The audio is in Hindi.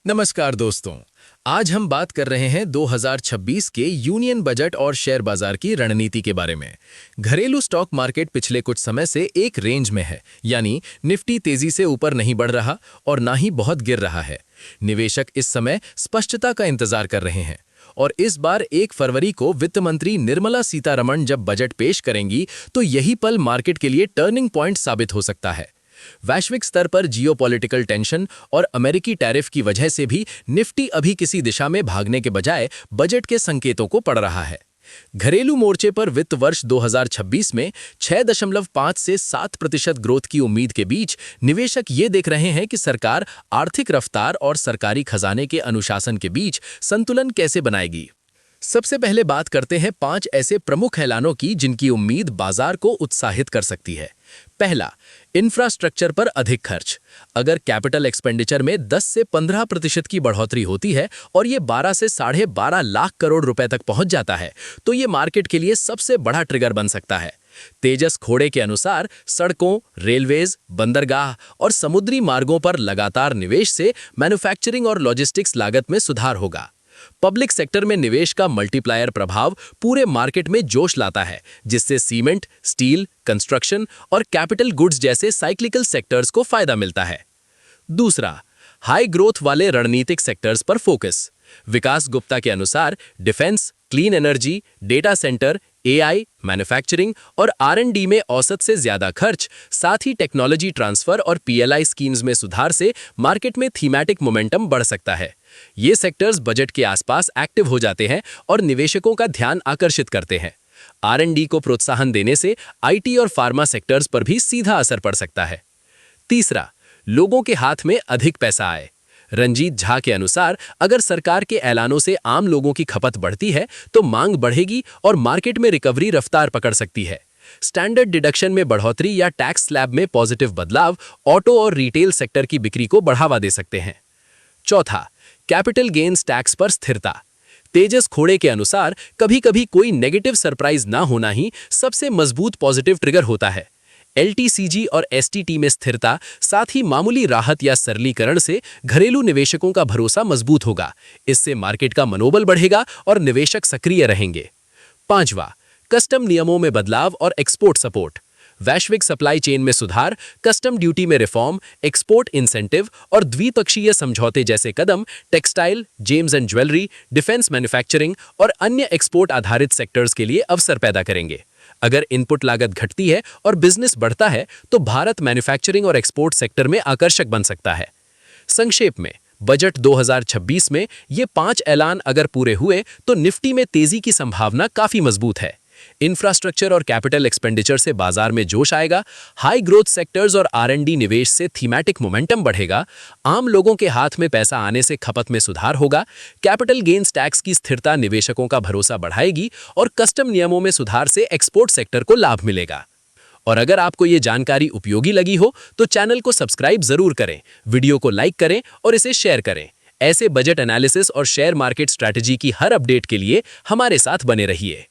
नमस्कार दोस्तों। आज हम बात कर रहे हैं 2026 के यूनियन बजट और शेयर बाजार की रणनीति के बारे में। घरेलू स्टॉक मार्केट पिछले कुछ समय से एक रेंज में है, यानी निफ्टी तेजी से ऊपर नहीं बढ़ रहा और ना ही बहुत गिर रहा है। निवेशक इस समय स्पष्टता का इंतजार कर रहे हैं और इस बार 1 फरवरी को वित्त मंत्री निर्मला सीतारमण जब बजट पेश करेंगी तो यही पल मार्केट के लिए टर्निंग पॉइंट साबित हो सकता है। वैश्विक स्तर पर जियोपॉलिटिकल टेंशन और अमेरिकी टैरिफ की वजह से भी निफ्टी अभी किसी दिशा में भागने के बजाय बजट के संकेतों को पढ़ रहा है। घरेलू मोर्चे पर वित्त वर्ष 2026 में 6.5 से 7% ग्रोथ की उम्मीद के बीच निवेशक ये देख रहे हैं कि सरकार आर्थिक रफ्तार और सरकारी खजाने के अनुशासन के बीच संतुलन कैसे बनाएगी। सबसे पहले बात करते हैं 5 ऐसे प्रमुख ऐलानों की जिनकी उम्मीद बाजार को उत्साहित कर सकती है। पहला, इंफ्रास्ट्रक्चर पर अधिक खर्च। अगर कैपिटल एक्सपेंडिचर में 10 से 15% की बढ़ोतरी होती है और ये 12 से 12.5 लाख करोड़ रुपए तक पहुंच जाता है तो ये मार्केट के लिए सबसे बड़ा ट्रिगर बन सकता है। तेजस खोड़े के अनुसार सड़कों, रेलवेज, बंदरगाह और समुद्री मार्गों पर लगातार निवेश से मैन्युफैक्चरिंग और लॉजिस्टिक्स लागत में सुधार होगा। पब्लिक सेक्टर में निवेश का मल्टीप्लायर प्रभाव पूरे मार्केट में जोश लाता है, जिससे सीमेंट, स्टील, कंस्ट्रक्शन और कैपिटल गुड्स जैसे साइक्लिकल सेक्टर्स को फायदा मिलता है। दूसरा, हाई ग्रोथ वाले रणनीतिक सेक्टर्स पर फोकस। विकास गुप्ता के अनुसार defence, clean energy, data centre, AI, manufacturing और आर&डी में औसत से ज्यादा खर्च, साथ ही टेक्नोलॉजी ट्रांसफर और पीएलआई स्कीम्स में सुधार से मार्केट में थीमैटिक मोमेंटम बढ़ सकता है। ये सेक्टर्स बजट के आसपास एक्टिव हो जाते हैं और निवेशकों का ध्यान आकर्षित करते हैं। आर&डी को प्रोत्साहन देने से आईटी और फार्मा सेक्टर्स पर भी सीधा असर पड़ सकता है। तीसरा, लोगों के हाथ में अधिक पैसा आए। रंजीत झा के अनुसार अगर सरकार के ऐलानों से आम लोगों की खपत बढ़ती है तो मांग बढ़ेगी और मार्केट में रिकवरी रफ्तार पकड़ सकती है। स्टैंडर्ड डिडक्शन में बढ़ोतरी या टैक्स स्लैब में पॉजिटिव बदलाव ऑटो और रिटेल सेक्टर की बिक्री को बढ़ावा दे सकते हैं। चौथा, कैपिटल गेन्स टैक्स पर स्थिरता। तेजस खोड़े के अनुसार कभी कभी कोई नेगेटिव सरप्राइज ना होना ही सबसे मजबूत पॉजिटिव ट्रिगर होता है। एलटीसीजी और एसटीटी में स्थिरता, साथ ही मामूली राहत या सरलीकरण से घरेलू निवेशकों का भरोसा मजबूत होगा। इससे मार्केट का मनोबल बढ़ेगा और निवेशक सक्रिय रहेंगे। पांचवा, कस्टम नियमों में बदलाव और एक्सपोर्ट सपोर्ट। वैश्विक सप्लाई चेन में सुधार, कस्टम ड्यूटी में रिफॉर्म, एक्सपोर्ट इंसेंटिव और द्विपक्षीय समझौते जैसे कदम textile, gems and jewellery, defence manufacturing और अन्य एक्सपोर्ट आधारित सेक्टर्स के लिए अवसर पैदा करेंगे। अगर इनपुट लागत घटती है और बिजनेस बढ़ता है तो भारत मैन्युफैक्चरिंग और एक्सपोर्ट सेक्टर में आकर्षक बन सकता है। संक्षेप में, बजट 2026 में ये 5 ऐलान अगर पूरे हुए तो निफ्टी में तेजी की संभावना काफी मजबूत है। इंफ्रास्ट्रक्चर और कैपिटल एक्सपेंडिचर से बाजार में जोश आएगा, हाई ग्रोथ सेक्टर्स और आर&डी निवेश से थीमैटिक मोमेंटम बढ़ेगा, आम लोगों के हाथ में पैसा आने से खपत में सुधार होगा, कैपिटल गेन्स टैक्स की स्थिरता निवेशकों का भरोसा बढ़ाएगी और कस्टम नियमों में सुधार से एक्सपोर्ट सेक्टर को लाभ मिलेगा। और अगर आपको ये जानकारी उपयोगी लगी हो तो चैनल को सब्सक्राइब जरूर करें, वीडियो को लाइक करें और इसे शेयर करें। ऐसे बजट एनालिसिस और शेयर मार्केट स्ट्रैटेजी की हर अपडेट के लिए हमारे साथ बने रहिए।